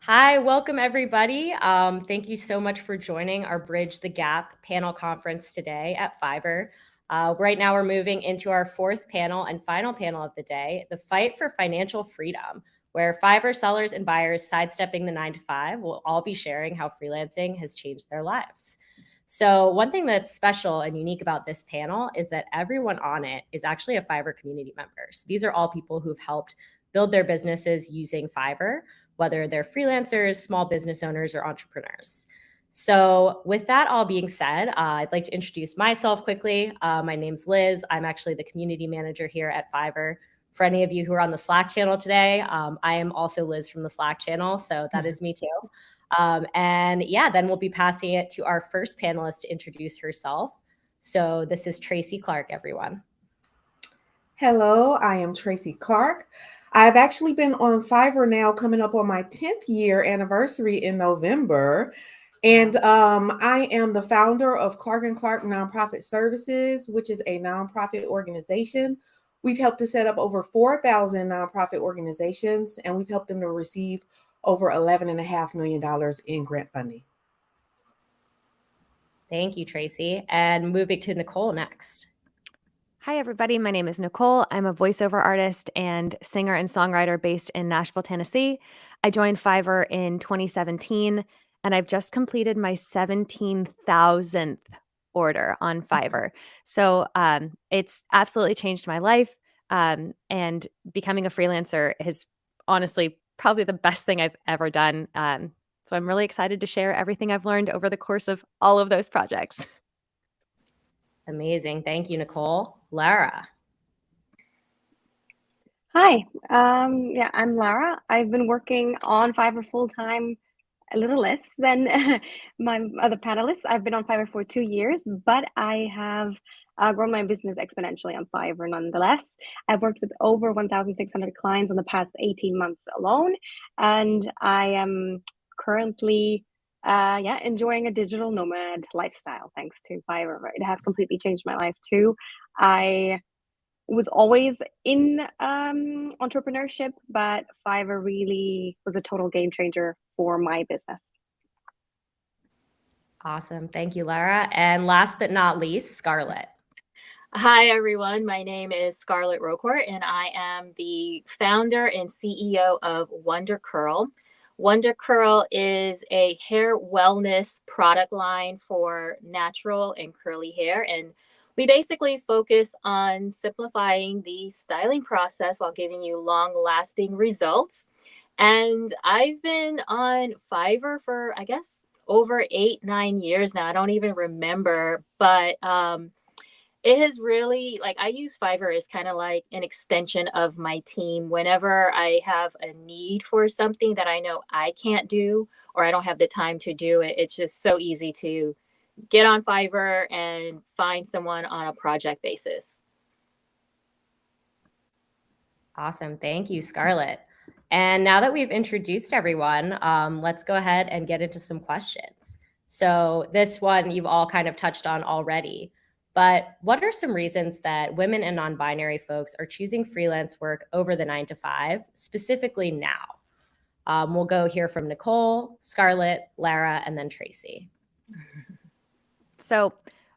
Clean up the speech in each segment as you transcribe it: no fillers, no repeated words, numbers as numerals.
Hi, welcome everybody. Thank you so much for joining our Bridge the Gap panel conference today at Fiverr. Right now, we're moving into our fourth panel and final panel of the day, the fight for financial freedom, where Fiverr sellers and buyers sidestepping the 9 to 5 will all be sharing how freelancing has changed their lives. So, one thing that's special and unique about this panel is that everyone on it is actually a Fiverr community member. So these are all people who've helped build their businesses using Fiverr, whether they're freelancers, small business owners, or entrepreneurs. So, with that all being said, I'd like to introduce myself quickly. My name's Liz. I'm actually the community manager here at Fiverr. For any of you who are on the Slack channel today, I am also Liz from the Slack channel, so that is me too. And yeah, then we'll be passing it to our first panelist to introduce herself. So, this is Tracy Clark, everyone. Hello, I am Tracy Clark. I've actually been on Fiverr now coming up on my 10th year anniversary in November. And I am the founder of Clark and Clark Nonprofit Services, which is a nonprofit organization. We've helped to set up over 4,000 nonprofit organizations, and we've helped them to receive over $11.5 million in grant funding. Thank you, Tracy. And moving to Nicole next. Hi, everybody. My name is Nicole. I'm a voiceover artist and singer and songwriter based in Nashville, Tennessee. I joined Fiverr in 2017, and I've just completed my 17,000th order on Fiverr. So it's absolutely changed my life. And becoming a freelancer is honestly probably the best thing I've ever done. So I'm really excited to share everything I've learned over the course of all of those projects. Amazing. Thank you, Nicole. Lara. Hi, I'm Lara. I've been working on Fiverr full time, a little less than my other panelists. I've been on Fiverr for 2 years, but I have grown my business exponentially on Fiverr nonetheless. I've worked with over 1,600 clients in the past 18 months alone, and I am currently enjoying a digital nomad lifestyle thanks to Fiverr. It has completely changed my life too. I was always in entrepreneurship, but Fiverr really was a total game changer for my business. Awesome. Thank you, Lara. And last but not least, Scarlett. Hi, everyone. My name is Scarlett Rocourt, and I am the founder and CEO of Wonder Curl. Wonder Curl is a hair wellness product line for natural and curly hair. And we basically focus on simplifying the styling process while giving you long lasting results. And I've been on Fiverr for, I guess, over 8, 9 years now. I don't even remember, but it has really, like, I use Fiverr as kind of like an extension of my team. Whenever I have a need for something that I know I can't do or I don't have the time to do it, it's just so easy to get on Fiverr and find someone on a project basis. Awesome. Thank you, Scarlett. And now that we've introduced everyone, let's go ahead and get into some questions. So, this one you've all kind of touched on already. But what are some reasons that women and non binary folks are choosing freelance work over the 9 to 5, specifically now? We'll go hear from Nicole, Scarlett, Lara, and then Tracy. So,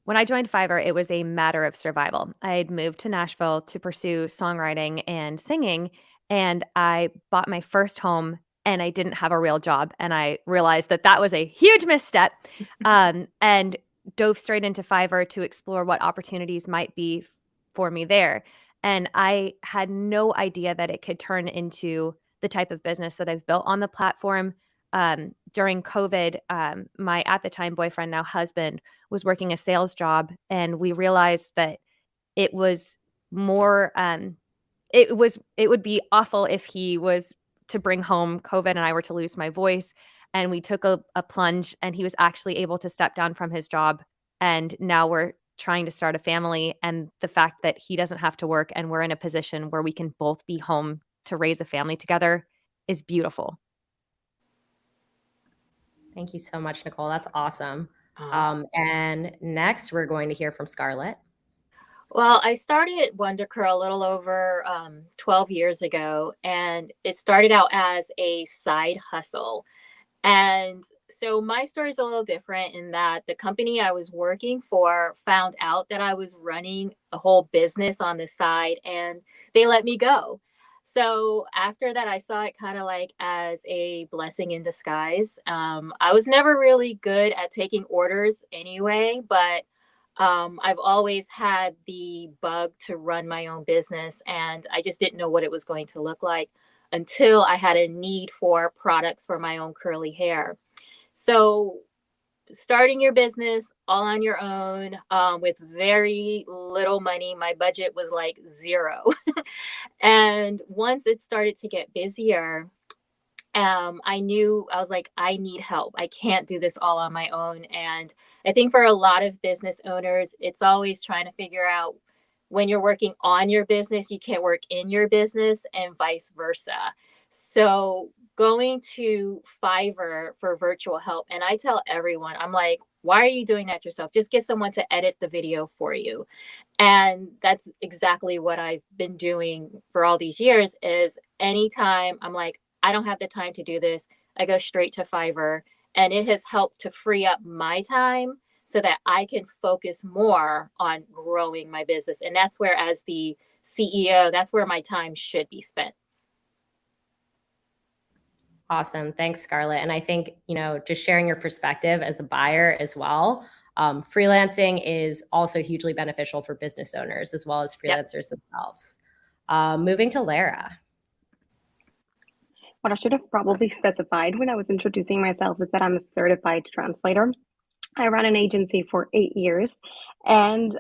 when I joined Fiverr, it was a matter of survival. I had moved to Nashville to pursue songwriting and singing, and I bought my first home and I didn't have a real job. And I realized that that was a huge misstep and dove straight into Fiverr to explore what opportunities might be for me there. And I had no idea that it could turn into the type of business that I've built on the platform. During COVID, my at the time boyfriend, now husband, was working a sales job, and we realized that it was more it would be awful if he was to bring home COVID and I were to lose my voice. And we took a plunge, and he was actually able to step down from his job, and now we're trying to start a family. And the fact that he doesn't have to work and we're in a position where we can both be home to raise a family together is beautiful. Thank you so much, Nicole. That's awesome. And next, we're going to hear from Scarlett. Well, I started Wonder Curl a little over 12 years ago, and it started out as a side hustle. And so my story is a little different in that the company I was working for found out that I was running a whole business on the side and they let me go. So after that, I saw it kind of like as a blessing in disguise. I was never really good at taking orders anyway, but I've always had the bug to run my own business, and I just didn't know what it was going to look like until I had a need for products for my own curly hair. So, starting your business all on your own with very little money, my budget was like zero. And once it started to get busier, I knew I was like, I need help. I can't do this all on my own. And I think for a lot of business owners, it's always trying to figure out when you're working on your business, you can't work in your business and vice versa. So going to Fiverr for virtual help, and I tell everyone, I'm like, why are you doing that yourself? Just get someone to edit the video for you. And that's exactly what I've been doing for all these years is anytime I'm like, I don't have the time to do this, I go straight to Fiverr. And it has helped to free up my time so that I can focus more on growing my business. And that's where, as the CEO, that's where my time should be spent. Awesome. Thanks, Scarlett. And I think, just sharing your perspective as a buyer as well. Freelancing is also hugely beneficial for business owners as well as freelancers themselves. Moving to Lara. What I should have probably specified when I was introducing myself is that I'm a certified translator. I ran an agency for 8 years. And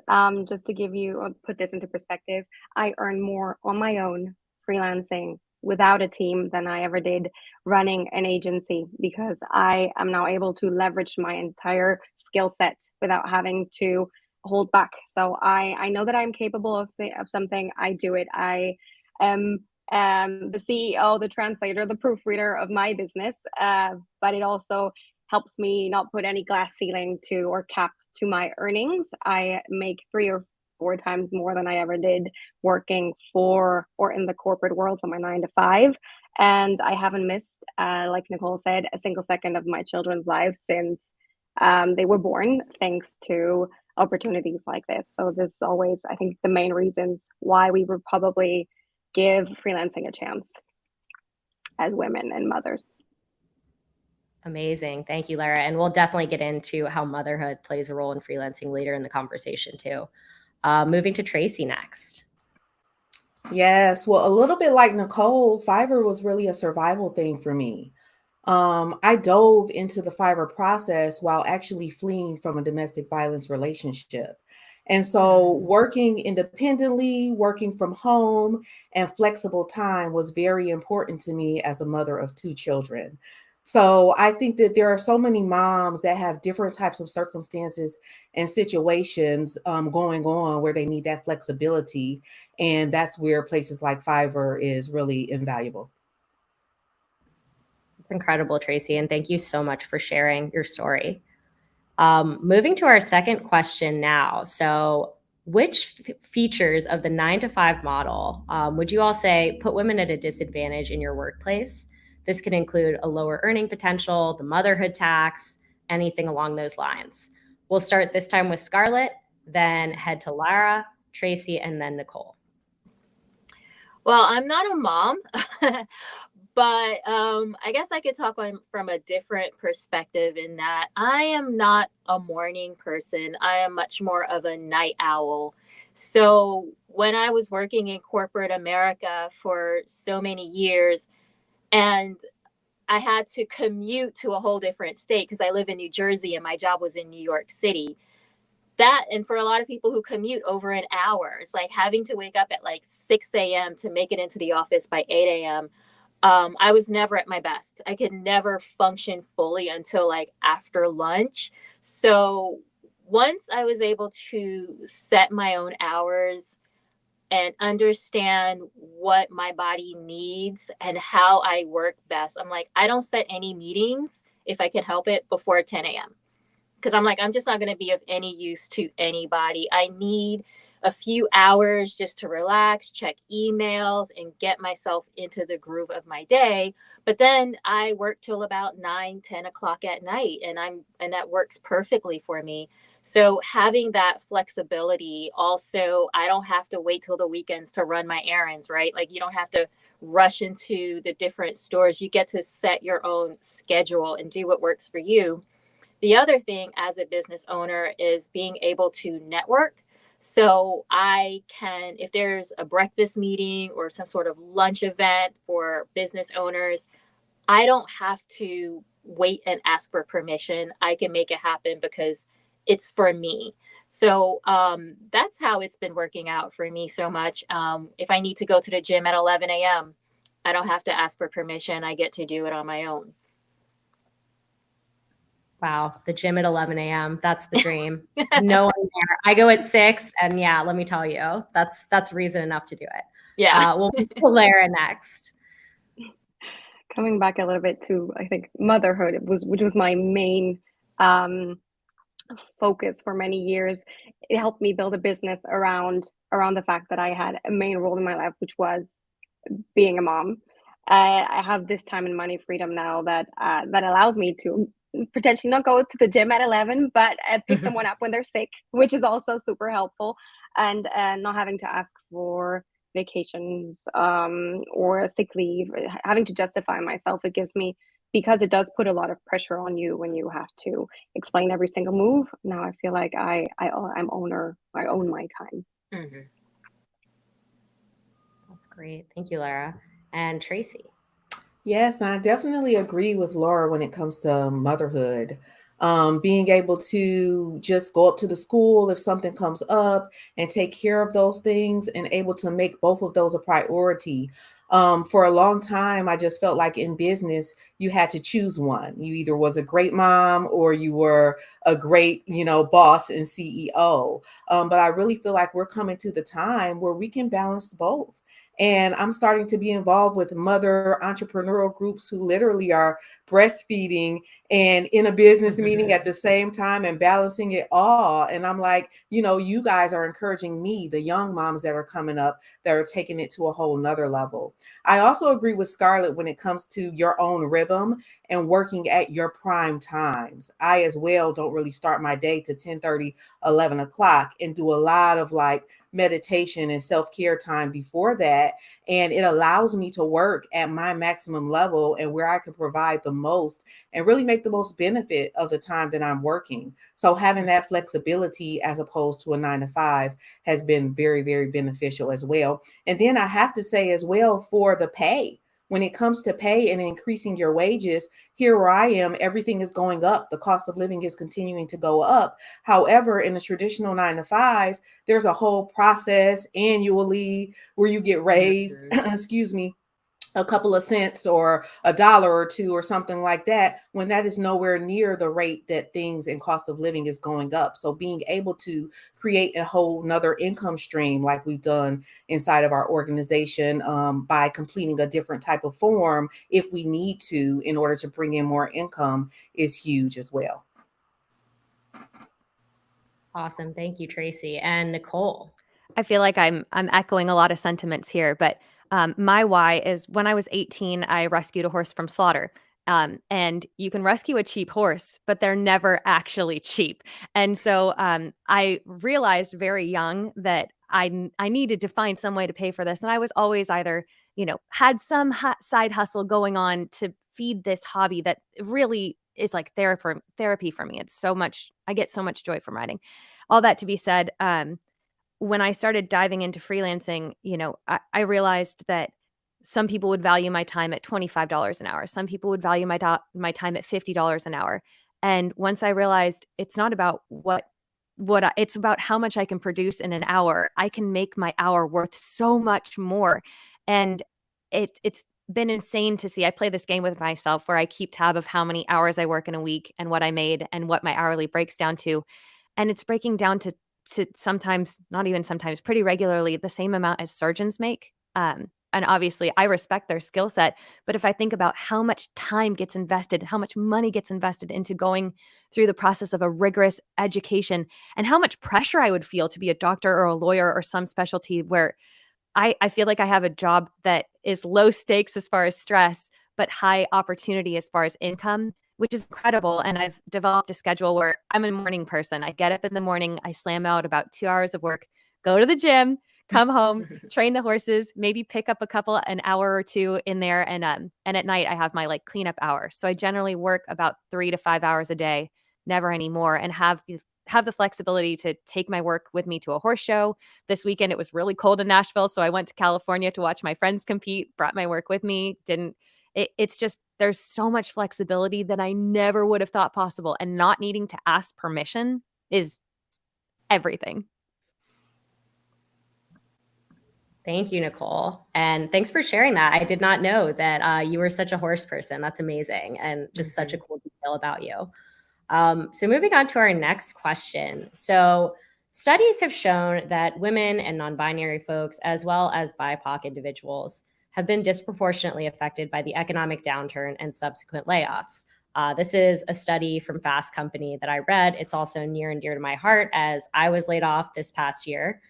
just to give you, or put this into perspective, I earn more on my own freelancing without a team than I ever did running an agency because I am now able to leverage my entire skill set without having to hold back. So I know that I'm capable of something. I do it. I am the CEO, the translator, the proofreader of my business, but it also helps me not put any glass ceiling to or cap to my earnings. I make 3 or 4 times more than I ever did working for or in the corporate world, so my 9 to 5. And I haven't missed, like Nicole said, a single second of my children's lives since they were born, thanks to opportunities like this. So this is always, I think, the main reasons why we would probably give freelancing a chance as women and mothers. Amazing. Thank you, Lara. And we'll definitely get into how motherhood plays a role in freelancing later in the conversation too. Moving to Tracy next. Yes, well, a little bit like Nicole, Fiverr was really a survival thing for me. I dove into the Fiverr process while actually fleeing from a domestic violence relationship. And so working independently, working from home, and flexible time was very important to me as a mother of 2 children. So I think that there are so many moms that have different types of circumstances and situations going on where they need that flexibility. And that's where places like Fiverr is really invaluable. It's incredible, Tracy. And thank you so much for sharing your story. Moving to our second question now. So which features of the 9 to 5 model would you all say put women at a disadvantage in your workplace? This can include a lower earning potential, the motherhood tax, anything along those lines. We'll start this time with Scarlett, then head to Lara, Tracy, and then Nicole. Well, I'm not a mom, but I guess I could talk from a different perspective in that I am not a morning person. I am much more of a night owl. So when I was working in corporate America for so many years, and I had to commute to a whole different state because I live in New Jersey and my job was in New York City. That, and for a lot of people who commute over an hour, it's like having to wake up at like 6 a.m. to make it into the office by 8 a.m. I was never at my best. I could never function fully until like after lunch. So once I was able to set my own hours and understand what my body needs and how I work best, I'm like, I don't set any meetings if I can help it before 10 a.m. Because I'm like, I'm just not going to be of any use to anybody. I need a few hours just to relax, check emails, and get myself into the groove of my day. But then I work till about 9, 10 o'clock at night, and that works perfectly for me. So having that flexibility, also, I don't have to wait till the weekends to run my errands, right? Like, you don't have to rush into the different stores. You get to set your own schedule and do what works for you. The other thing as a business owner is being able to network. So I can, if there's a breakfast meeting or some sort of lunch event for business owners, I don't have to wait and ask for permission. I can make it happen because it's for me. So that's how it's been working out for me so much. If I need to go to the gym at 11 a.m., I don't have to ask for permission. I get to do it on my own. Wow, the gym at 11 a.m. That's the dream. No one there. I go at 6, and yeah, let me tell you, that's reason enough to do it. Yeah. We'll move to Lara next. Coming back a little bit to, I think, motherhood, which was my main focus for many years. It helped me build a business around the fact that I had a main role in my life, which was being a mom. I have this time and money freedom now that allows me to potentially not go to the gym at 11, but pick someone up when they're sick, which is also super helpful, and not having to ask for vacations or sick leave, having to justify myself. It gives me, because it does put a lot of pressure on you when you have to explain every single move. Now I feel like I own my time. Mm-hmm. That's great. Thank you, Lara. And Tracy. Yes, I definitely agree with Laura when it comes to motherhood. Being able to just go up to the school if something comes up and take care of those things, and able to make both of those a priority. For a long time, I just felt like in business, you had to choose one. You either was a great mom or you were a great, boss and CEO. But I really feel like we're coming to the time where we can balance both. And I'm starting to be involved with mother entrepreneurial groups who literally are breastfeeding and in a business meeting at the same time and balancing it all. And I'm like, you guys are encouraging me, the young moms that are coming up, that are taking it to a whole nother level. I also agree with Scarlett when it comes to your own rhythm and working at your prime times. I as well don't really start my day to 10:30, 11 o'clock, and do a lot of like meditation and self-care time before that. And it allows me to work at my maximum level and where I can provide the most and really make the most benefit of the time that I'm working. So having that flexibility as opposed to a 9 to 5 has been very, very beneficial as well. And then I have to say as well, for the pay, when it comes to pay and increasing your wages, here where I am, everything is going up. The cost of living is continuing to go up. However, in a traditional 9 to 5, there's a whole process annually where you get raised, excuse me, a couple of cents or $1 or $2 or something like that, when that is nowhere near the rate that things and cost of living is going up. So being able to create a whole nother income stream like we've done inside of our organization, by completing a different type of form if we need to in order to bring in more income, is huge as well. Awesome. Thank you, Tracy. And Nicole. I feel like I'm echoing a lot of sentiments here, but my why is when I was 18, I rescued a horse from slaughter. And you can rescue a cheap horse, but they're never actually cheap. And so I realized very young that I needed to find some way to pay for this. And I was always either, had some side hustle going on to feed this hobby that really is like therapy for me. It's so much, I get so much joy from writing. All that to be said, when I started diving into freelancing, I realized that some people would value my time at $25 an hour. Some people would value my time at $50 an hour. And once I realized it's not about it's about how much I can produce in an hour, I can make my hour worth so much more. And it's been insane to see. I play this game with myself where I keep tab of how many hours I work in a week and what I made and what my hourly breaks down to. And it's breaking down to sometimes, not even sometimes, pretty regularly the same amount as surgeons make. and obviously I respect their skill set, but if I think about how much time gets invested, how much money gets invested into going through the process of a rigorous education, and how much pressure I would feel to be a doctor or a lawyer or some specialty where I feel like I have a job that is low stakes as far as stress, but high opportunity as far as income, which is incredible. And I've developed a schedule where I'm a morning person. I get up in the morning, I slam out about 2 hours of work, go to the gym, come home, train the horses, maybe pick up an hour or two in there. And at night I have my like cleanup hour. So I generally work about 3 to 5 hours a day, never any more, and have the flexibility to take my work with me to a horse show. This weekend, it was really cold in Nashville, so I went to California to watch my friends compete, brought my work with me. It's just, there's so much flexibility that I never would have thought possible. And not needing to ask permission is everything. Thank you, Nicole. And thanks for sharing that. I did not know that you were such a horse person. That's amazing. And just such a cool detail about you. So moving on to our next question. So studies have shown that women and non-binary folks, as well as BIPOC individuals, have been disproportionately affected by the economic downturn and subsequent layoffs. This is a study from Fast Company that I read. It's also near and dear to my heart as I was laid off this past year.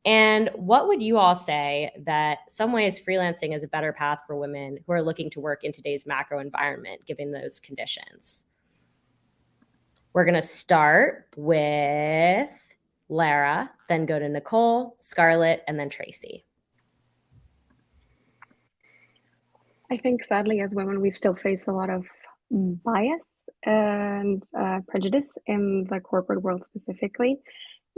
And what would you all say that some ways freelancing is a better path for women who are looking to work in today's macro environment, given those conditions? We're going to start with Lara, then go to Nicole, Scarlett, and then Tracy. I think sadly, as women, we still face a lot of bias and prejudice in the corporate world specifically.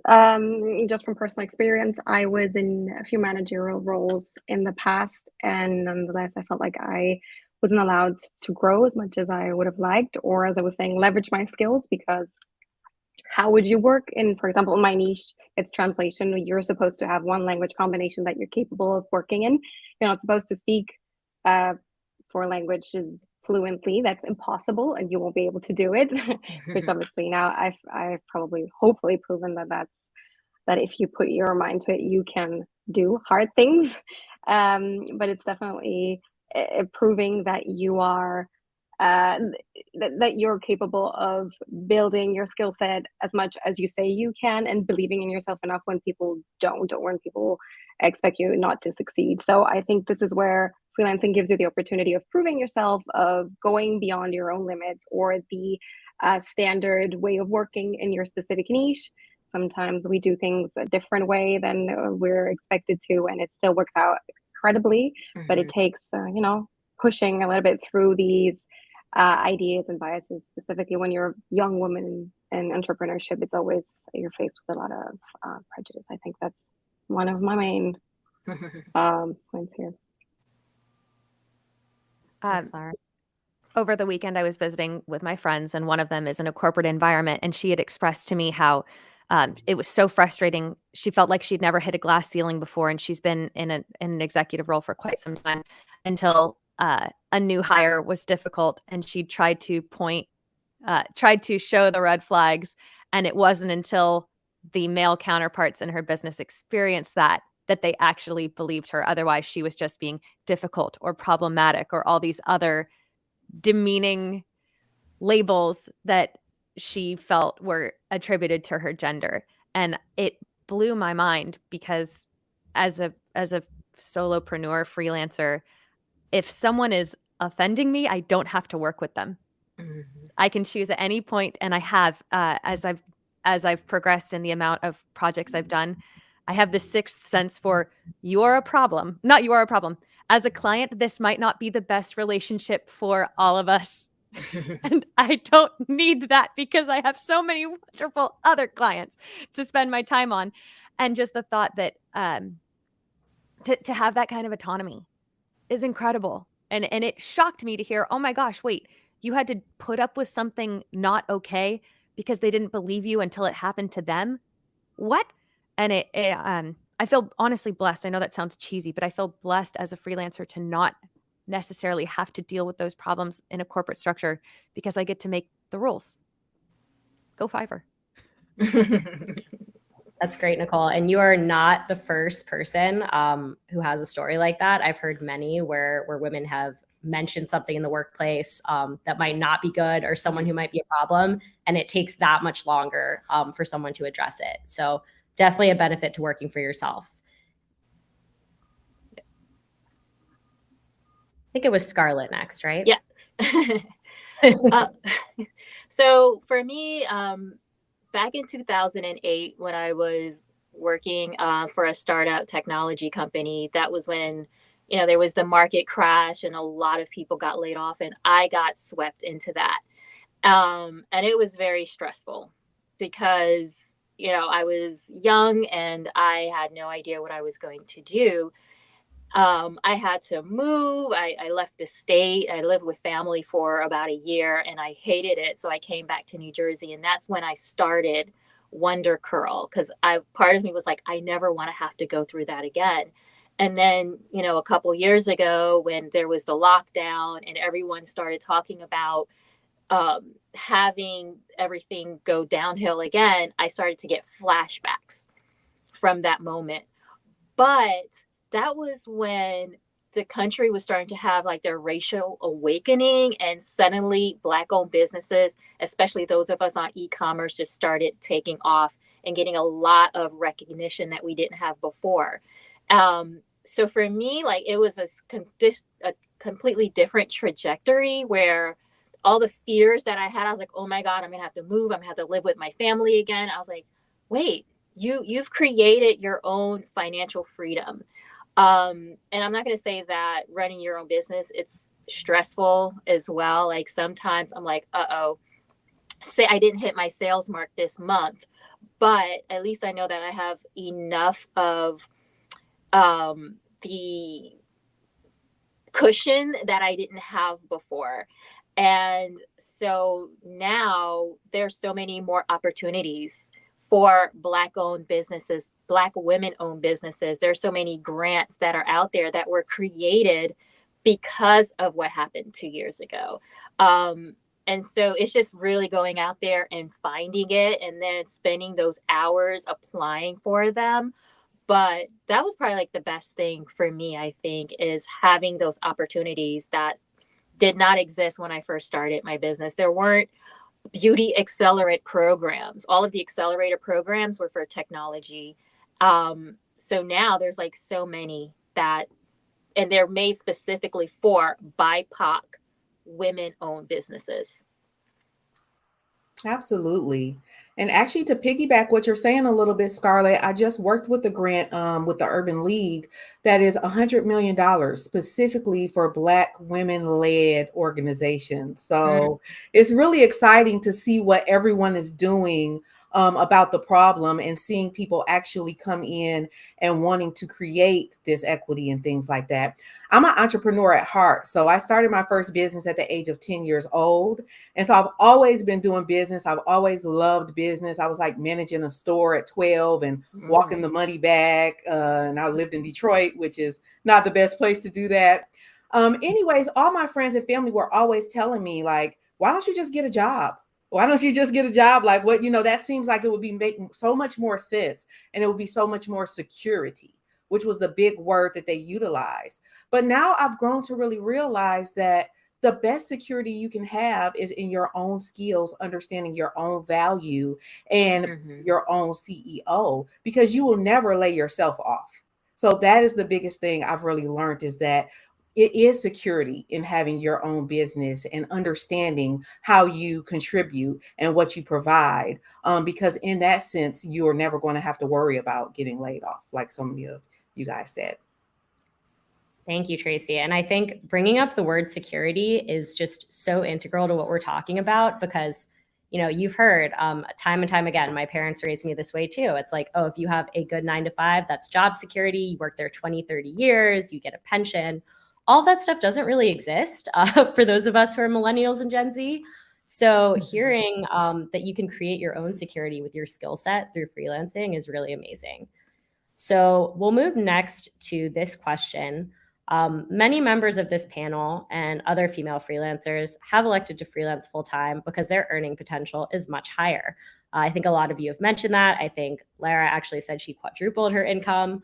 Just from personal experience, I was in a few managerial roles in the past, and nonetheless, I felt like I wasn't allowed to grow as much as I would have liked, or as I was saying, leverage my skills, because how would you work in, for example, in my niche, it's translation. You're supposed to have one language combination that you're capable of working in. You're not supposed to speak four languages fluently. That's impossible, and you won't be able to do it. Which obviously now I've probably hopefully proven that if you put your mind to it, you can do hard things. But it's definitely proving that you are that you're capable of building your skill set as much as you say you can, and believing in yourself enough when people don't, or when people expect you not to succeed. So I think this is where freelancing gives you the opportunity of proving yourself, of going beyond your own limits or the standard way of working in your specific niche. Sometimes we do things a different way than we're expected to, and it still works out incredibly. But it takes pushing a little bit through these ideas and biases, specifically when you're a young woman in entrepreneurship. It's always, you're faced with a lot of prejudice. I think that's one of my main points here. Over the weekend, I was visiting with my friends, and one of them is in a corporate environment, and she had expressed to me how it was so frustrating. She felt like she'd never hit a glass ceiling before, and she's been in an executive role for quite some time, until a new hire was difficult, and she tried to show the red flags, and it wasn't until the male counterparts in her business experienced that they actually believed her. Otherwise, she was just being difficult or problematic or all these other demeaning labels that she felt were attributed to her gender. And it blew my mind, because as a solopreneur freelancer, if someone is offending me, I don't have to work with them. Mm-hmm. I can choose at any point, and I have as I've progressed in the amount of projects I've done, I have this sixth sense for, you're a problem, not you are a problem. As a client, this might not be the best relationship for all of us. And I don't need that, because I have so many wonderful other clients to spend my time on. And just the thought that to have that kind of autonomy is incredible. And it shocked me to hear, oh my gosh, wait, you had to put up with something not okay because they didn't believe you until it happened to them? What? And I feel honestly blessed. I know that sounds cheesy, but I feel blessed as a freelancer to not necessarily have to deal with those problems in a corporate structure, because I get to make the rules. Go Fiverr. That's great, Nicole. And you are not the first person who has a story like that. I've heard many where women have mentioned something in the workplace that might not be good, or someone who might be a problem, and it takes that much longer for someone to address it. So definitely a benefit to working for yourself. I think it was Scarlett next, right? Yes. So for me, back in 2008, when I was working for a startup technology company, that was when, there was the market crash and a lot of people got laid off, and I got swept into that. And it was very stressful because, I was young and I had no idea what I was going to do. I had to move. I left the state. I lived with family for about a year and I hated it. So I came back to New Jersey, and that's when I started Wonder Curl, because part of me was like, I never want to have to go through that again. And then, a couple years ago, when there was the lockdown and everyone started talking about having everything go downhill again, I started to get flashbacks from that moment. But that was when the country was starting to have like their racial awakening, and suddenly Black owned businesses, especially those of us on e-commerce, just started taking off and getting a lot of recognition that we didn't have before. So for me, like, it was a completely different trajectory where all the fears that I had, I was like, oh my God, I'm gonna have to move, I'm gonna have to live with my family again. I was like, wait, you've created your own financial freedom. And I'm not going to say that running your own business, it's stressful as well. Like, sometimes I'm like, say I didn't hit my sales mark this month, but at least I know that I have enough of the cushion that I didn't have before. And so now there's so many more opportunities for Black owned businesses, Black women owned businesses. There's so many grants that are out there that were created because of what happened 2 years ago. And so it's just really going out there and finding it and then spending those hours applying for them. But that was probably like the best thing for me, I think, is having those opportunities that did not exist when I first started my business. There weren't beauty accelerate programs. All of the accelerator programs were for technology. So now there's like so many and they're made specifically for BIPOC women-owned businesses. Absolutely. And actually, to piggyback what you're saying a little bit, Scarlett, I just worked with a grant with the Urban League that is $100 million specifically for Black women-led organizations. So it's really exciting to see what everyone is doing about the problem, and seeing people actually come in and wanting to create this equity and things like that. I'm an entrepreneur at heart. So I started my first business at the age of 10 years old. And so I've always been doing business. I've always loved business. I was like managing a store at 12 and walking the money bag. And I lived in Detroit, which is not the best place to do that. Anyways, all my friends and family were always telling me, like, why don't you just get a job? Why don't you just get a job? Like, what, that seems like it would be making so much more sense, and it would be so much more security, which was the big word that they utilized. But now I've grown to really realize that the best security you can have is in your own skills, understanding your own value and your own CEO, because you will never lay yourself off. So that is the biggest thing I've really learned, is that it is security in having your own business and understanding how you contribute and what you provide. Because in that sense, you are never going to have to worry about getting laid off, like so many of you guys said. Thank you, Tracy. And I think bringing up the word security is just so integral to what we're talking about, because, you've heard time and time again, my parents raised me this way too. It's like, oh, if you have a good 9 to 5, that's job security. You work there 20, 30 years, you get a pension. All that stuff doesn't really exist for those of us who are millennials and Gen Z. So hearing that you can create your own security with your skill set through freelancing is really amazing. So we'll move next to this question. Many members of this panel and other female freelancers have elected to freelance full-time because their earning potential is much higher. I think a lot of you have mentioned that. I think Lara actually said she quadrupled her income.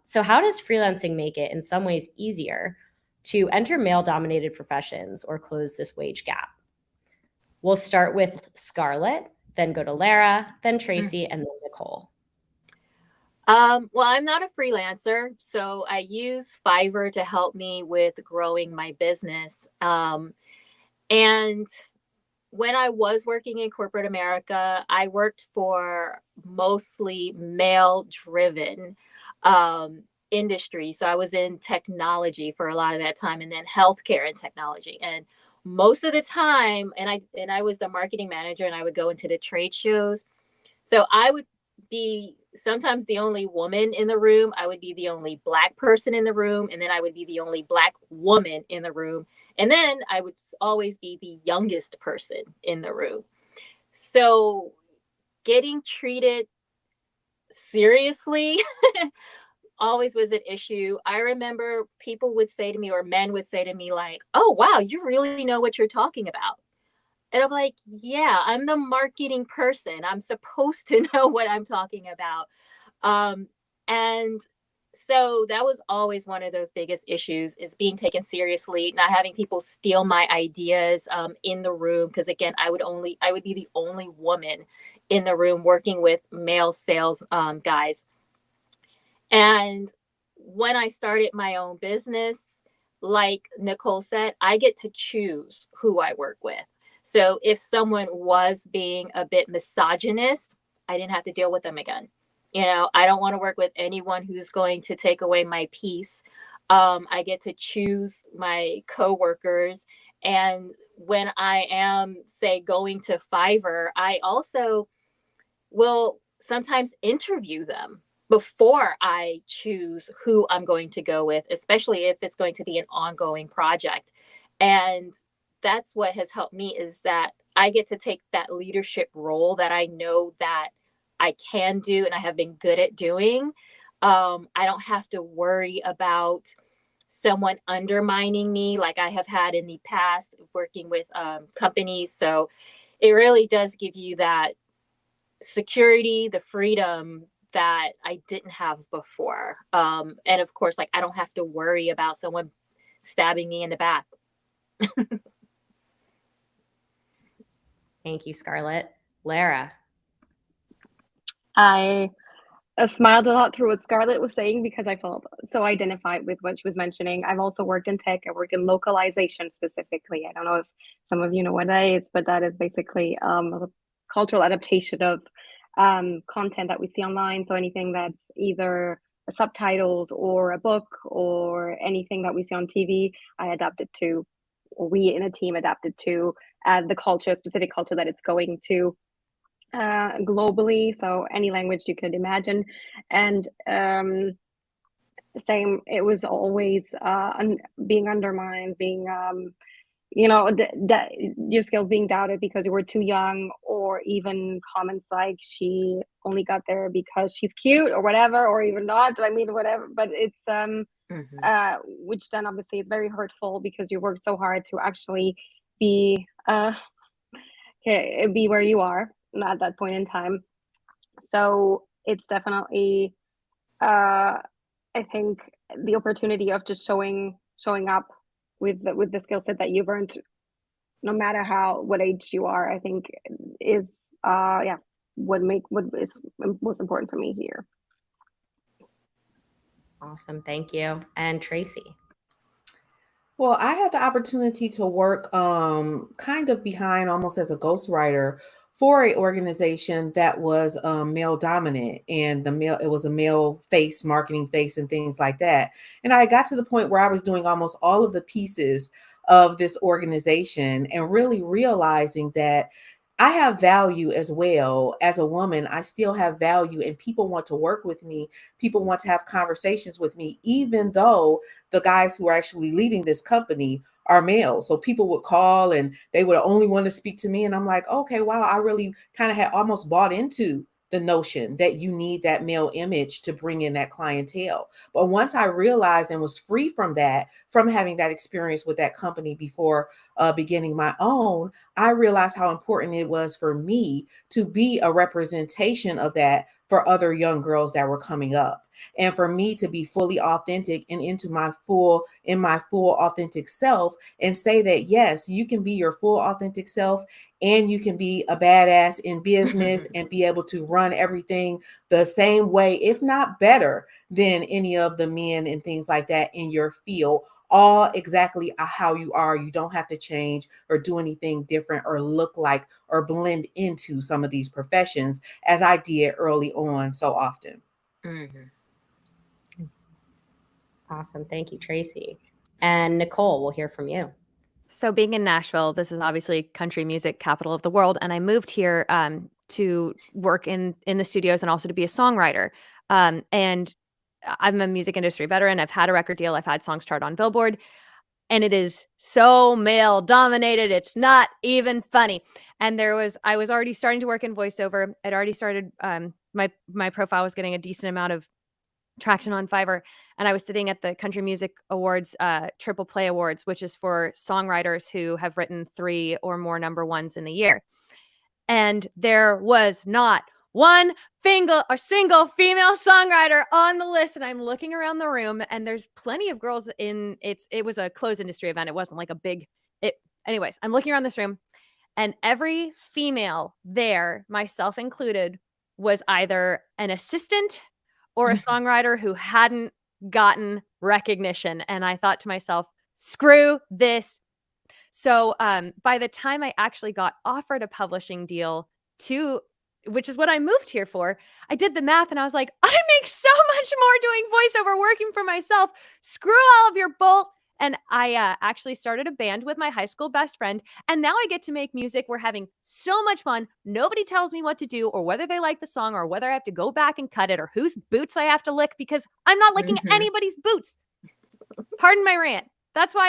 So how does freelancing make it in some ways easier to enter male-dominated professions or close this wage gap? We'll start with Scarlett, then go to Lara, then Tracy, and then Nicole. Well, I'm not a freelancer, so I use Fiverr to help me with growing my business. And when I was working in corporate America, I worked for mostly male-driven industry. So I was in technology for a lot of that time, and then healthcare and technology. And most of the time, and I was the marketing manager, and I would go into the trade shows. So I would be sometimes the only woman in the room. I would be the only Black person in the room, and then I would be the only Black woman in the room. And then I would always be the youngest person in the room. So getting treated seriously always was an issue. I remember people would say to me, or men would say to me, like, "Oh, wow, you really know what you're talking about." And I'm like, yeah, I'm the marketing person. I'm supposed to know what I'm talking about. And so that was always one of those biggest issues, is being taken seriously, not having people steal my ideas in the room. Because again, I would be the only woman in the room working with male sales guys. And when I started my own business, like Nicole said, I get to choose who I work with. So if someone was being a bit misogynist, I didn't have to deal with them again. I don't want to work with anyone who's going to take away my peace. I get to choose my coworkers. And when I am, say, going to Fiverr, I also will sometimes interview them before I choose who I'm going to go with, especially if it's going to be an ongoing project. And that's what has helped me, is that I get to take that leadership role that I know that I can do and I have been good at doing. I don't have to worry about someone undermining me like I have had in the past working with companies. So it really does give you that security, the freedom that I didn't have before. And of course, like, I don't have to worry about someone stabbing me in the back. Thank you, Scarlett. Lara. I smiled a lot through what Scarlett was saying because I felt so identified with what she was mentioning. I've also worked in tech. I work in localization specifically. I don't know if some of you know what that is, but that is basically a cultural adaptation of content that we see online. So anything that's either subtitles or a book or anything that we see on TV, I adapted to, or we in a team adapted to the culture, specific culture that it's going to globally. So any language you could imagine. And same, it was always being undermined, being your skills being doubted because you were too young, or even comments like she only got there because she's cute or whatever, or even not. I mean, whatever. But it's which then obviously is very hurtful because you worked so hard to actually be where you are at that point in time. So it's definitely I think the opportunity of just showing up with the skill set that you've earned, no matter what age you are, I think is what is most important for me here. Awesome. Thank you. And Tracy. Well, I had the opportunity to work kind of behind, almost as a ghostwriter for an organization that was male dominant, and it was a male face, marketing face, and things like that. And I got to the point where I was doing almost all of the pieces of this organization and really realizing that I have value as well. As a woman, I still have value, and people want to work with me. People want to have conversations with me, even though the guys who are actually leading this company are male. So people would call and they would only want to speak to me. And I'm like, okay, wow, I really kind of had almost bought into the notion that you need that male image to bring in that clientele. But once I realized and was free from that from having that experience with that company before beginning my own, I realized how important it was for me to be a representation of that for other young girls that were coming up, and for me to be fully authentic and in my full authentic self, and say that yes, you can be your full authentic self, and you can be a badass in business and be able to run everything the same way, if not better than any of the men and things like that in your field, all exactly how you are. You don't have to change or do anything different or look like or blend into some of these professions, as I did early on so often. Mm-hmm. Awesome. Thank you, Tracy. And Nicole, we'll hear from you. So being in Nashville, this is obviously country music capital of the world, and I moved here to work in the studios and also to be a songwriter. And I'm a music industry veteran. I've had a record deal. I've had songs chart on Billboard, and it is so male dominated. It's not even funny. And I was already starting to work in voiceover. I'd already started. My profile was getting a decent amount of traction on Fiverr, and I was sitting at the Country Music Awards, Triple Play Awards, which is for songwriters who have written 3 or more number ones in a year. And there was not one single female songwriter on the list. And I'm looking around the room, and there's plenty of girls it was a closed industry event. It wasn't like a big anyways, I'm looking around this room, and every female there, myself included, was either an assistant or a songwriter who hadn't gotten recognition. And I thought to myself, screw this. So by the time I actually got offered a publishing deal which is what I moved here for, I did the math and I was like, I make so much more doing voiceover working for myself. Screw all of your bull. And I actually started a band with my high school best friend. And now I get to make music. We're having so much fun. Nobody tells me what to do or whether they like the song or whether I have to go back and cut it or whose boots I have to lick, because I'm not licking anybody's boots. Pardon my rant. Pardon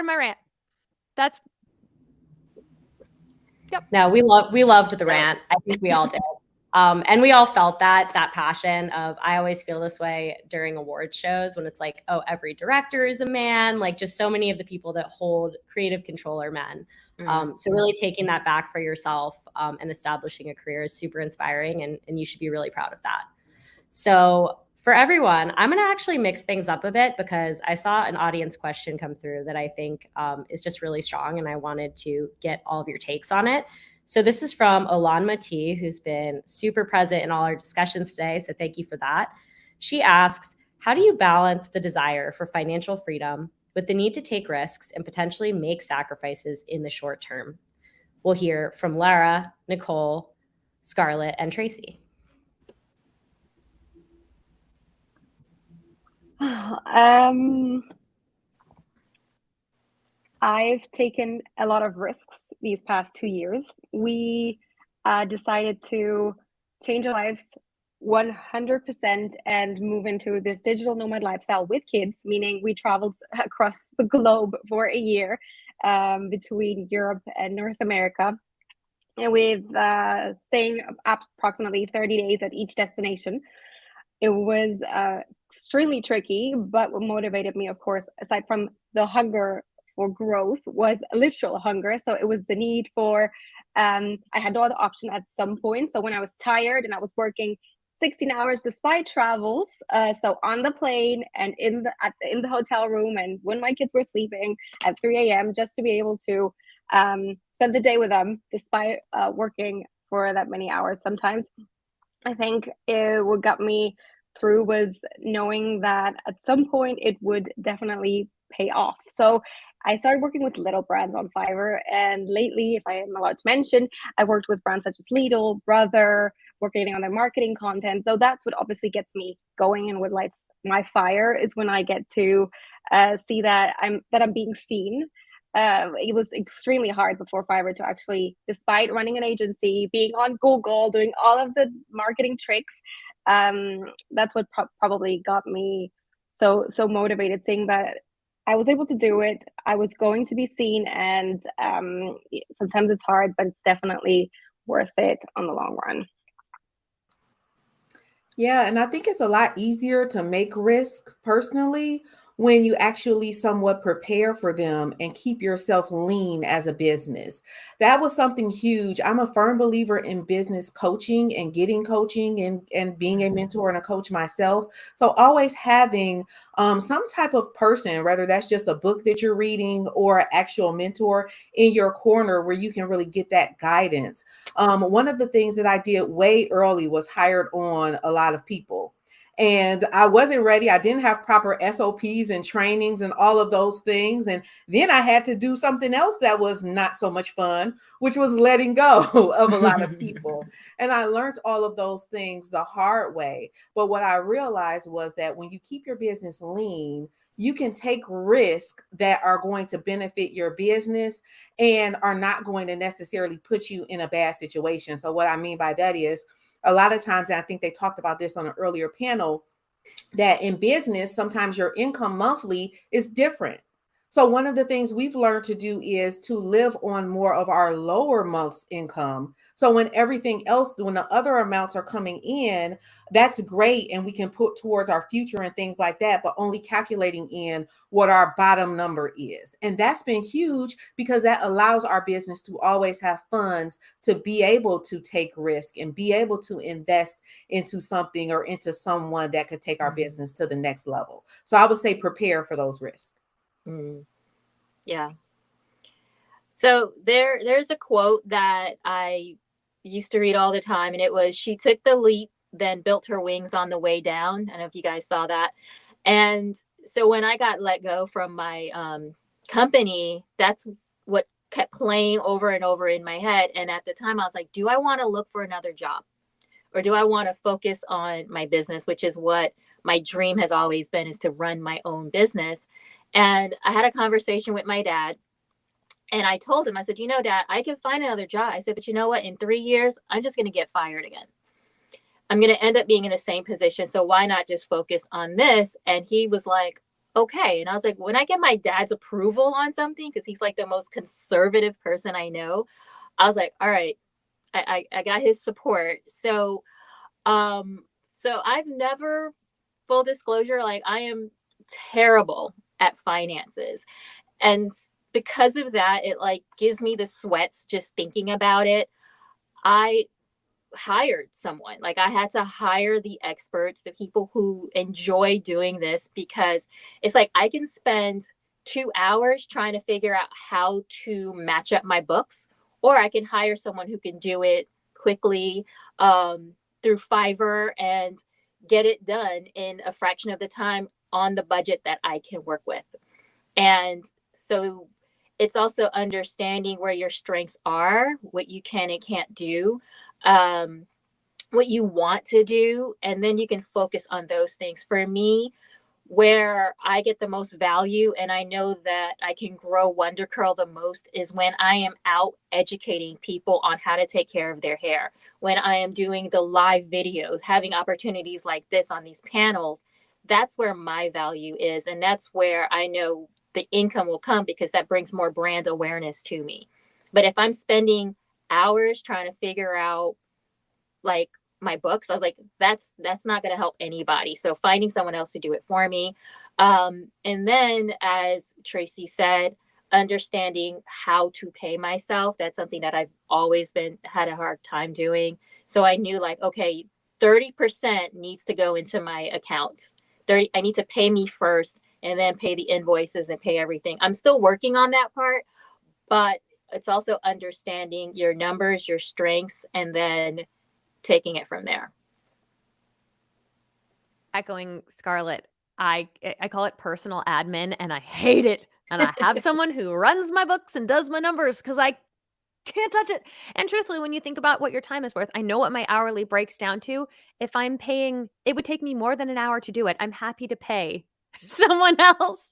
my rant. That's. Yep. No, we loved the rant. I think we all did. And we all felt that passion of, I always feel this way during award shows when it's like, oh, every director is a man, like just so many of the people that hold creative control are men. So really taking that back for yourself and establishing a career is super inspiring, and you should be really proud of that. So for everyone, I'm going to actually mix things up a bit because I saw an audience question come through that I think is just really strong, and I wanted to get all of your takes on it. So this is from Olanma T, who's been super present in all our discussions today. So thank you for that. She asks, how do you balance the desire for financial freedom with the need to take risks and potentially make sacrifices in the short term? We'll hear from Lara, Nicole, Scarlett, and Tracy. I've taken a lot of risks these past 2 years. We decided to change our lives 100% and move into this digital nomad lifestyle with kids, meaning we traveled across the globe for a year between Europe and North America. And with staying approximately 30 days at each destination. It was extremely tricky, but what motivated me, of course, aside from the hunger for growth, was a literal hunger. So it was the need for, I had no other option at some point. So when I was tired and I was working 16 hours despite travels, so on the plane and in the hotel room, and when my kids were sleeping at 3 a.m., just to be able to spend the day with them despite working for that many hours sometimes. I think what got me through was knowing that at some point it would definitely pay off. So I started working with little brands on Fiverr, and lately, if I am allowed to mention, I worked with brands such as Lidl, Brother, working on their marketing content. So that's what obviously gets me going, and what lights my fire is when I get to see that I'm being seen. It was extremely hard before Fiverr to actually, despite running an agency, being on Google, doing all of the marketing tricks. That's what probably got me so motivated, seeing that I was able to do it. I was going to be seen, and sometimes it's hard, but it's definitely worth it on the long run. Yeah, and I think it's a lot easier to make risk personally when you actually somewhat prepare for them and keep yourself lean as a business. That was something huge. I'm a firm believer in business coaching and getting coaching and being a mentor and a coach myself. So always having some type of person, whether that's just a book that you're reading or an actual mentor in your corner where you can really get that guidance. One of the things that I did way early was hired on a lot of people. And I wasn't ready. I didn't have proper SOPs and trainings and all of those things. And then I had to do something else that was not so much fun, which was letting go of a lot of people. And I learned all of those things the hard way. But what I realized was that when you keep your business lean, you can take risks that are going to benefit your business and are not going to necessarily put you in a bad situation. So what I mean by that is a lot of times, and I think they talked about this on an earlier panel, that in business, sometimes your income monthly is different. So one of the things we've learned to do is to live on more of our lower month's income. So when everything else, when the other amounts are coming in, that's great. And we can put towards our future and things like that, but only calculating in what our bottom number is. And that's been huge because that allows our business to always have funds to be able to take risk and be able to invest into something or into someone that could take our business to the next level. So I would say prepare for those risks. Yeah. So there's a quote that I used to read all the time, and it was, "She took the leap, then built her wings on the way down." I don't know if you guys saw that. And so when I got let go from my company, that's what kept playing over and over in my head. And at the time, I was like, do I want to look for another job? Or do I want to focus on my business, which is what my dream has always been, is to run my own business. And I had a conversation with my dad, and I told him, I said, Dad, I can find another job. I said, but you know what? In 3 years, I'm just going to get fired again. I'm going to end up being in the same position. So why not just focus on this? And he was like, okay. And I was like, when I get my dad's approval on something, because he's like the most conservative person I know, I was like, all right, I got his support. So I've never, full disclosure, like, I am terrible at finances. And because of that, it like gives me the sweats just thinking about it. I hired someone. Like, I had to hire the experts, the people who enjoy doing this, because it's like I can spend 2 hours trying to figure out how to match up my books, or I can hire someone who can do it quickly through Fiverr and get it done in a fraction of the time on the budget that I can work with. And so it's also understanding where your strengths are, what you can and can't do, what you want to do, and then you can focus on those things. For me, where I get the most value and I know that I can grow Wonder Curl the most is when I am out educating people on how to take care of their hair, when I am doing the live videos, having opportunities like this on these panels. That's where my value is, and that's where I know the income will come, because that brings more brand awareness to me. But if I'm spending hours trying to figure out, like, my books, I was like, that's not going to help anybody. So finding someone else to do it for me. And then, as Tracy said, understanding how to pay myself. That's something that I've always had a hard time doing. So I knew, like, okay, 30% needs to go into my accounts. I need to pay me first, and then pay the invoices and pay everything. I'm still working on that part, but it's also understanding your numbers, your strengths, and then taking it from there. Echoing Scarlett, I call it personal admin, and I hate it. And I have someone who runs my books and does my numbers because I can't touch it. And truthfully, when you think about what your time is worth, I know what my hourly breaks down to. If I'm paying, it would take me more than an hour to do it. I'm happy to pay someone else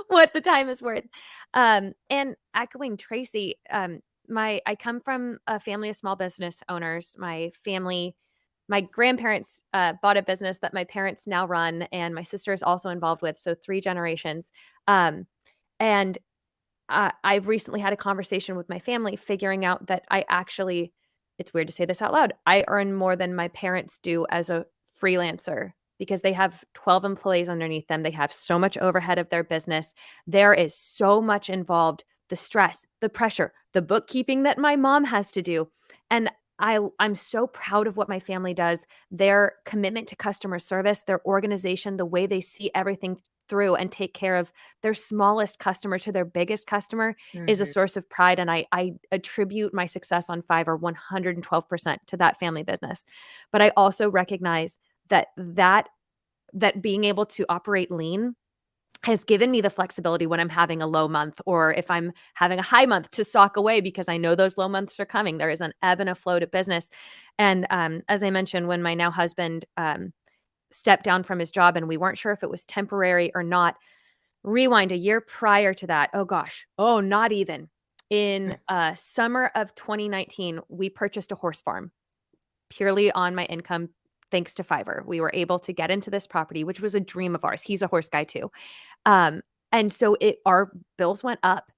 what the time is worth. And echoing Tracy, I come from a family of small business owners. My grandparents bought a business that my parents now run, and my sister is also involved with. So 3 generations. And I've recently had a conversation with my family, figuring out that it's weird to say this out loud, I earn more than my parents do as a freelancer because they have 12 employees underneath them. They have so much overhead of their business. There is so much involved, the stress, the pressure, the bookkeeping that my mom has to do. And I'm so proud of what my family does. Their commitment to customer service, their organization, the way they see everything through and take care of their smallest customer to their biggest customer is a source of pride. And I attribute my success on Fiverr 112% to that family business. But I also recognize that being able to operate lean has given me the flexibility when I'm having a low month, or if I'm having a high month, to sock away, because I know those low months are coming. There is an ebb and a flow to business. And as I mentioned, when my now husband stepped down from his job and we weren't sure if it was temporary or not, rewind a year prior to that. Oh gosh. Oh, not even. In summer of 2019, we purchased a horse farm purely on my income. Thanks to Fiverr, we were able to get into this property, which was a dream of ours. He's a horse guy too. And so our bills went up.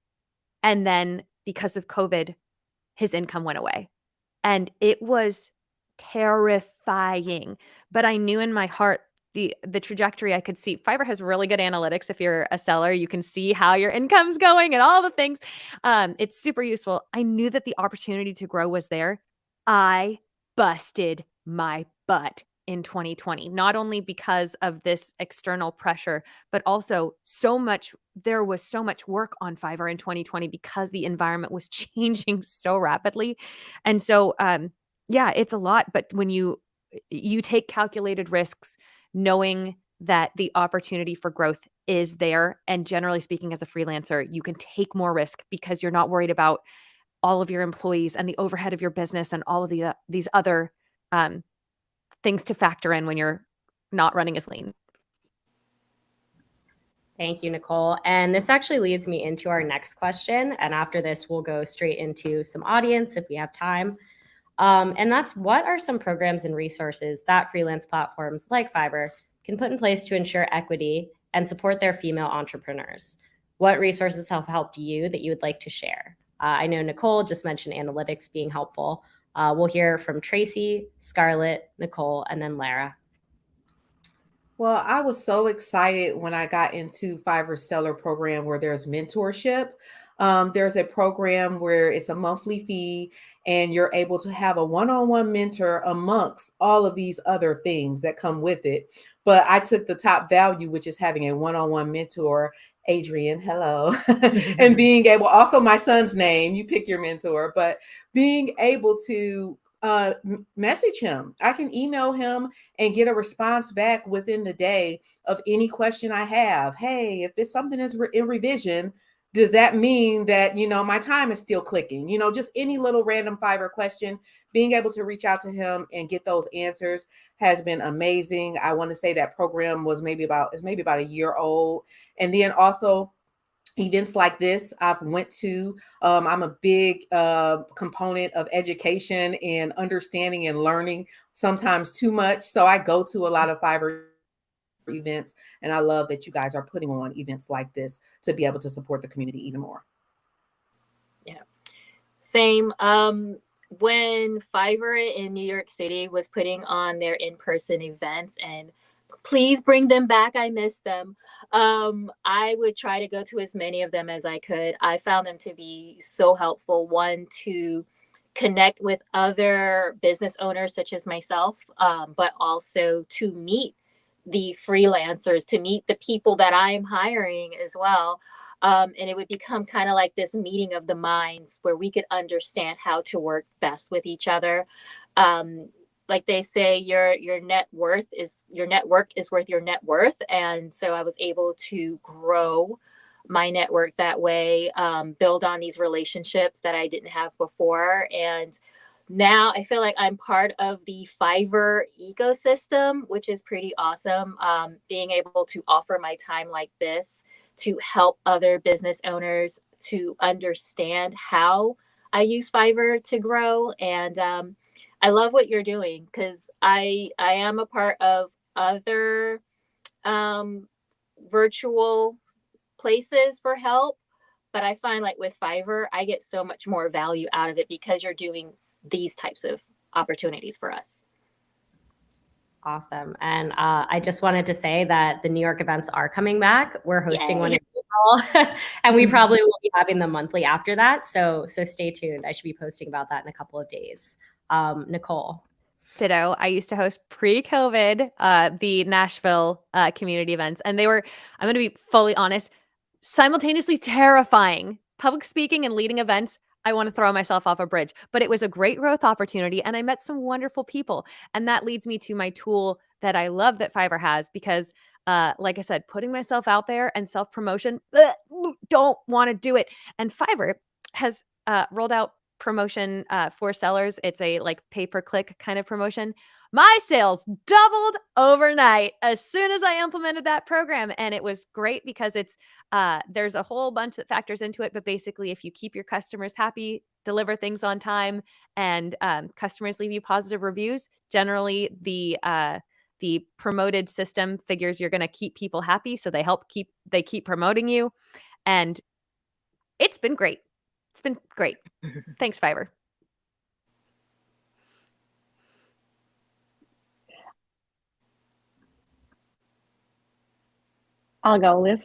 And then because of COVID, his income went away. And it was terrifying. But I knew in my heart the trajectory I could see. Fiverr has really good analytics. If you're a seller, you can see how your income's going and all the things. It's super useful. I knew that the opportunity to grow was there. I busted my butt in 2020, not only because of this external pressure, but also there was so much work on Fiverr in 2020 because the environment was changing so rapidly. And so, yeah, it's a lot, but when you take calculated risks, knowing that the opportunity for growth is there, and generally speaking, as a freelancer, you can take more risk because you're not worried about all of your employees and the overhead of your business and all of these other things to factor in when you're not running as lean. Thank you, Nicole. And this actually leads me into our next question. And after this, we'll go straight into some audience if we have time. And that's, what are some programs and resources that freelance platforms like Fiverr can put in place to ensure equity and support their female entrepreneurs? What resources have helped you that you would like to share? I know Nicole just mentioned analytics being helpful. We'll hear from Tracy, Scarlett, Nicole, and then Lara. Well, I was so excited when I got into Fiverr Seller program where there's mentorship. There's a program where it's a monthly fee and you're able to have a one-on-one mentor amongst all of these other things that come with it. But I took the top value, which is having a one-on-one mentor, Adrian, hello, and being able, also my son's name, you pick your mentor, but being able to message him. I can email him and get a response back within the day of any question I have. Hey, if it's something is in revision, does that mean that, my time is still clicking? Just any little random Fiverr question, being able to reach out to him and get those answers has been amazing. I want to say that program was maybe about a year old. And then also events like this I've went to. I'm a big component of education and understanding and learning, sometimes too much. So I go to a lot of Fiverr events, and I love that you guys are putting on events like this to be able to support the community even more. Yeah, same. When Fiverr in New York City was putting on their in-person events, and please bring them back, I miss them. I would try to go to as many of them as I could. I found them to be so helpful. One, to connect with other business owners such as myself, but also to meet the freelancers, to meet the people that I'm hiring as well. And it would become kind of like this meeting of the minds where we could understand how to work best with each other. Like they say, your net worth is your network is worth your net worth. And so I was able to grow my network that way, build on these relationships that I didn't have before. And now I feel like I'm part of the Fiverr ecosystem, which is pretty awesome. Being able to offer my time like this to help other business owners to understand how I use Fiverr to grow. And I love what you're doing, because I am a part of other virtual places for help. But I find like with Fiverr, I get so much more value out of it because you're doing these types of opportunities for us. Awesome. And I just wanted to say that the New York events are coming back. We're hosting Yay. one in April, and we probably will be having them monthly after that. So stay tuned. I should be posting about that in a couple of days. Nicole. Ditto. I used to host pre-COVID the Nashville community events, and they were, I'm going to be fully honest, simultaneously terrifying. Public speaking and leading events, I want to throw myself off a bridge, but it was a great growth opportunity, and I met some wonderful people. And that leads me to my tool that I love that Fiverr has, because like I said, putting myself out there and self-promotion, don't want to do it. And Fiverr has rolled out promotion for sellers. It's a like pay-per-click kind of promotion. My sales doubled overnight as soon as I implemented that program. And it was great because it's there's a whole bunch that factors into it. But basically, if you keep your customers happy, deliver things on time, and customers leave you positive reviews, generally the promoted system figures you're going to keep people happy. So they keep promoting you. And it's been great. It's been great. Thanks, Fiverr. I'll go, Liz.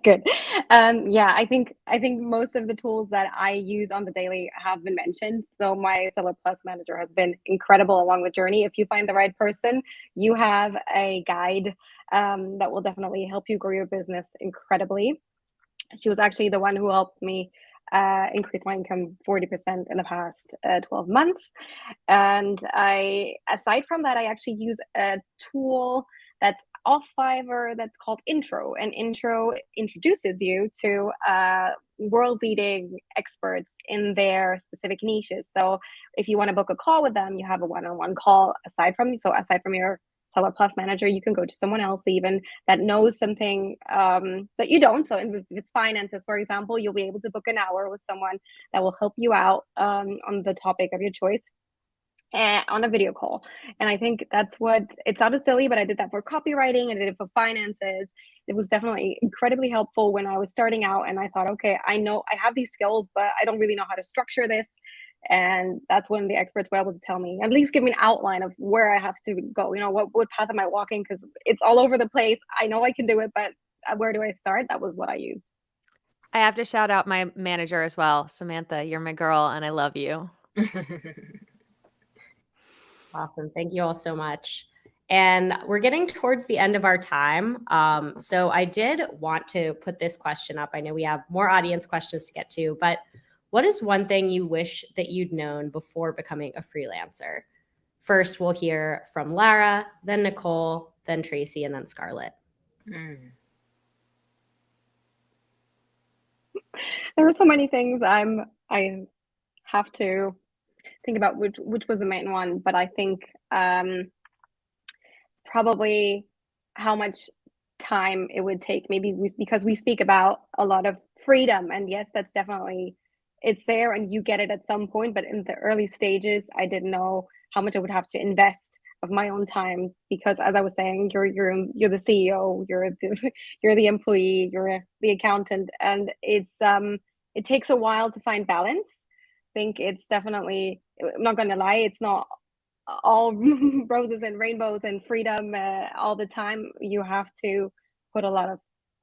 Good. Yeah, I think most of the tools that I use on the daily have been mentioned. So my Seller Plus manager has been incredible along the journey. If you find the right person, you have a guide that will definitely help you grow your business incredibly. She was actually the one who helped me increase my income 40% in the past 12 months. And aside from that, I actually use a tool that's off Fiverr that's called Intro. And Intro introduces you to world leading experts in their specific niches. So if you want to book a call with them, you have a one-on-one call aside from your Seller Plus manager, you can go to someone else even that knows something that you don't. So if it's finances, for example, you'll be able to book an hour with someone that will help you out on the topic of your choice on a video call. And I think that's what, it sounded silly, but I did that for copywriting. I did it for finances. It was definitely incredibly helpful when I was starting out. And I thought, okay, I know I have these skills, but I don't really know how to structure this. And that's when the experts were able to tell me, at least give me an outline of where I have to go. You know, what path am I walking? Because it's all over the place. I know I can do it, but where do I start? That was what I used. I have to shout out my manager as well. Samantha, you're my girl, and I love you. Awesome. Thank you all so much. And we're getting towards the end of our time. So I did want to put this question up. I know we have more audience questions to get to, but what is one thing you wish that you'd known before becoming a freelancer? First, we'll hear from Lara, then Nicole, then Tracy, and then Scarlett. There were so many things I have to think about which was the main one, but I think probably how much time it would take, maybe because we speak about a lot of freedom, and yes, that's definitely, it's there and you get it at some point, but in the early stages I didn't know how much I would have to invest of my own time, because as I was saying, you're the CEO, you're the employee, you're the accountant, and it takes a while to find balance. I think it's definitely, I'm not going to lie, it's not all roses and rainbows and freedom all the time. You have to put a lot of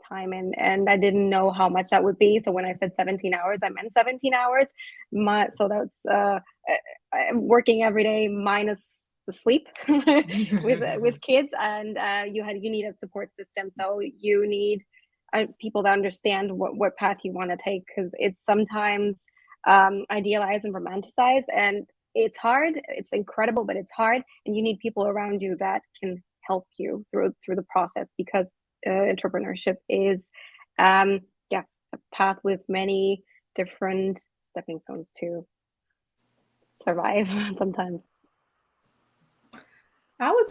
time in, and I didn't know how much that would be. So when I said 17 hours, I meant 17 hours. So that's working every day minus the sleep with kids, and you need a support system. So you need people that understand what path you want to take, because it's sometimes idealized and romanticized, and it's hard. It's incredible, but it's hard, and you need people around you that can help you through the process, because entrepreneurship is a path with many different stepping stones to survive sometimes. I would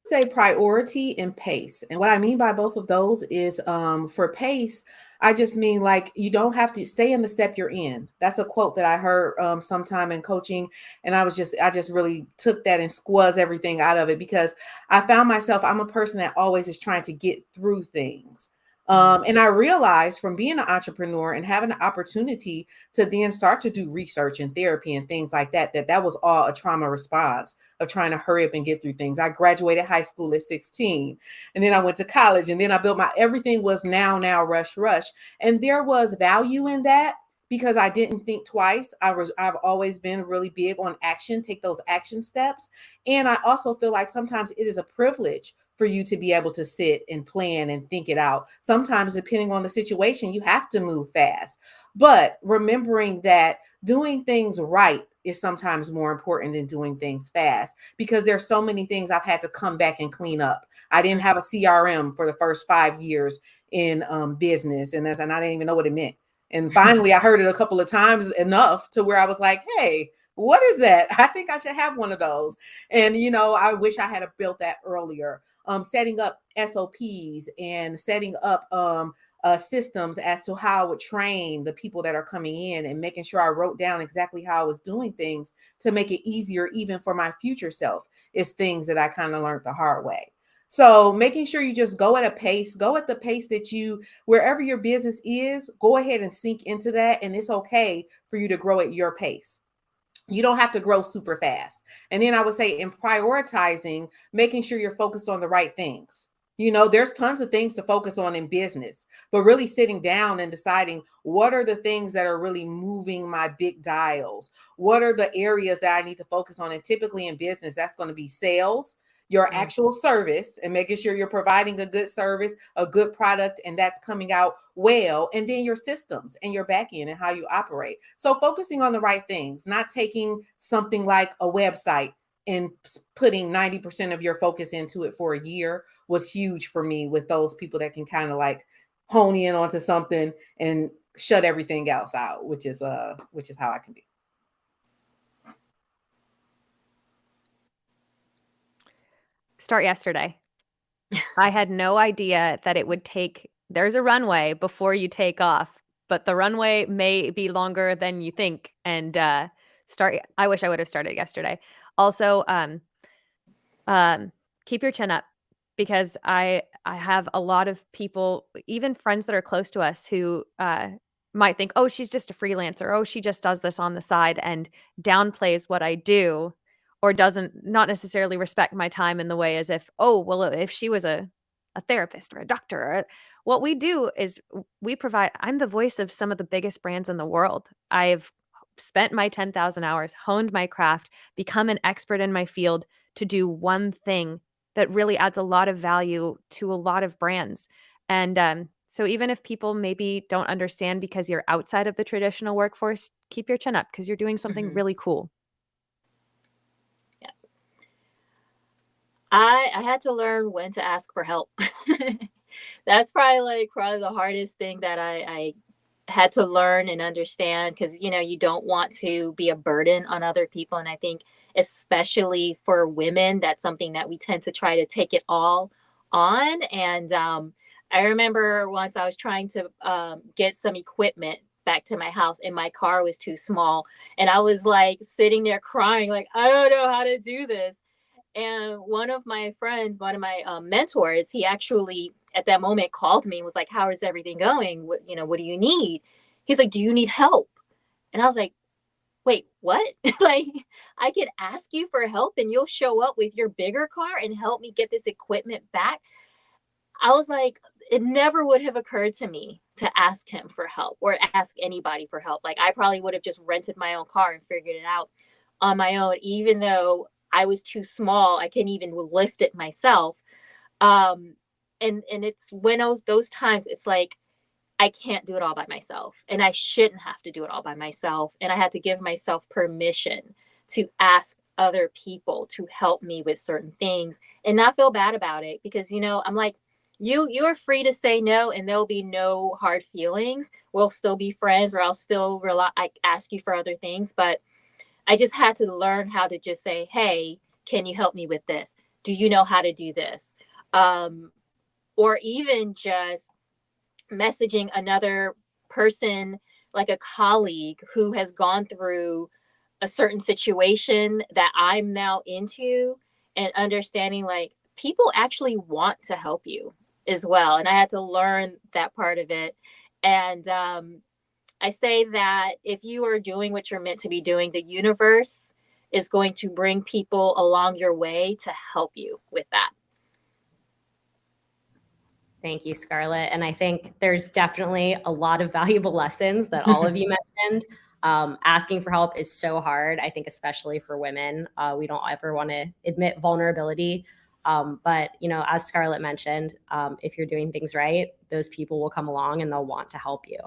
say priority and pace. And what I mean by both of those is for pace, I just mean like you don't have to stay in the step you're in. That's a quote that I heard sometime in coaching. And I just really took that and squeezed everything out of it, because I found myself, I'm a person that always is trying to get through things. And I realized from being an entrepreneur and having the opportunity to then start to do research and therapy and things like that, that was all a trauma response of trying to hurry up and get through things. I graduated high school at 16, and then I went to college, and then I built everything was now, rush. And there was value in that because I didn't think twice. I've always been really big on action, take those action steps. And I also feel like sometimes it is a privilege for you to be able to sit and plan and think it out. Sometimes, depending on the situation, you have to move fast. But remembering that doing things right is sometimes more important than doing things fast, because there's so many things I've had to come back and clean up. I didn't have a CRM for the first 5 years in business, and I didn't even know what it meant. And finally, I heard it a couple of times enough to where I was like, hey, what is that? I think I should have one of those. And, I wish I had built that earlier. Setting up SOPs and setting up systems as to how I would train the people that are coming in, and making sure I wrote down exactly how I was doing things to make it easier even for my future self is things that I kind of learned the hard way. So making sure you just go at the pace that wherever your business is, go ahead and sink into that. And it's okay for you to grow at your pace. You don't have to grow super fast. And then I would say in prioritizing, making sure you're focused on the right things. There's tons of things to focus on in business, but really sitting down and deciding what are the things that are really moving my big dials? What are the areas that I need to focus on? And typically in business, that's going to be sales, your actual service, and making sure you're providing a good service, a good product, and that's coming out well. And then your systems and your back end and how you operate. So focusing on the right things, not taking something like a website and putting 90% of your focus into it for a year was huge for me, with those people that can kind of like hone in onto something and shut everything else out, which is how I can be. Start yesterday. I had no idea that it would there's a runway before you take off, but the runway may be longer than you think. And I wish I would have started yesterday. Also, keep your chin up, because I have a lot of people, even friends that are close to us, who might think, oh, she's just a freelancer. Oh, she just does this on the side, and downplays what I do, or doesn't not necessarily respect my time in the way as if, oh, well, if she was a therapist or a doctor. What we do is I'm the voice of some of the biggest brands in the world. I've spent my 10,000 hours, honed my craft, become an expert in my field to do one thing that really adds a lot of value to a lot of brands. And so even if people maybe don't understand because you're outside of the traditional workforce, keep your chin up, because you're doing something really cool. Yeah. I had to learn when to ask for help. That's probably the hardest thing that I had to learn and understand, because you don't want to be a burden on other people. And I think especially for women, that's something that we tend to try to take it all on. And I remember once I was trying to get some equipment back to my house, and my car was too small, and I was like sitting there crying, like, I don't know how to do this. And one of my friends, one of my mentors, he actually at that moment called me and was like, how is everything going? What do you need? He's like, do you need help? And I was like, wait, what? Like, I could ask you for help and you'll show up with your bigger car and help me get this equipment back? I was like, it never would have occurred to me to ask him for help or ask anybody for help. Like, I probably would have just rented my own car and figured it out on my own, even though I was too small. I couldn't even lift it myself. And it's when those times, it's like, I can't do it all by myself, and I shouldn't have to do it all by myself. And I had to give myself permission to ask other people to help me with certain things and not feel bad about it, because, I'm like, you're free to say no, and there'll be no hard feelings. We'll still be friends, or I'll still ask you for other things. But I just had to learn how to just say, hey, can you help me with this? Do you know how to do this? Or even just messaging another person, like a colleague who has gone through a certain situation that I'm now into, and understanding like people actually want to help you. as well. And I had to learn that part of it. And I say that if you are doing what you're meant to be doing, the universe is going to bring people along your way to help you with that. Thank you, Scarlett. And I think there's definitely a lot of valuable lessons that all of you mentioned. Asking for help is so hard, I think, especially for women. We don't ever want to admit vulnerability. But, as Scarlett mentioned, if you're doing things right, those people will come along and they'll want to help you.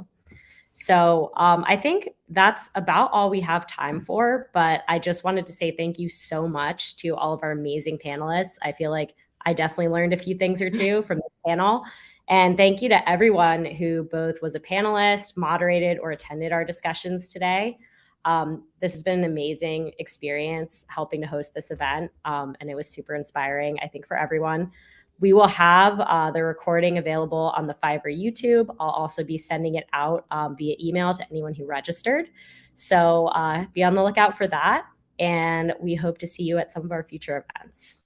So I think that's about all we have time for. But I just wanted to say thank you so much to all of our amazing panelists. I feel like I definitely learned a few things or two from the panel. And thank you to everyone who both was a panelist, moderated, or attended our discussions today. This has been an amazing experience helping to host this event. And it was super inspiring, I think, for everyone. We will have the recording available on the Fiverr YouTube. I'll also be sending it out via email to anyone who registered. So be on the lookout for that. And we hope to see you at some of our future events.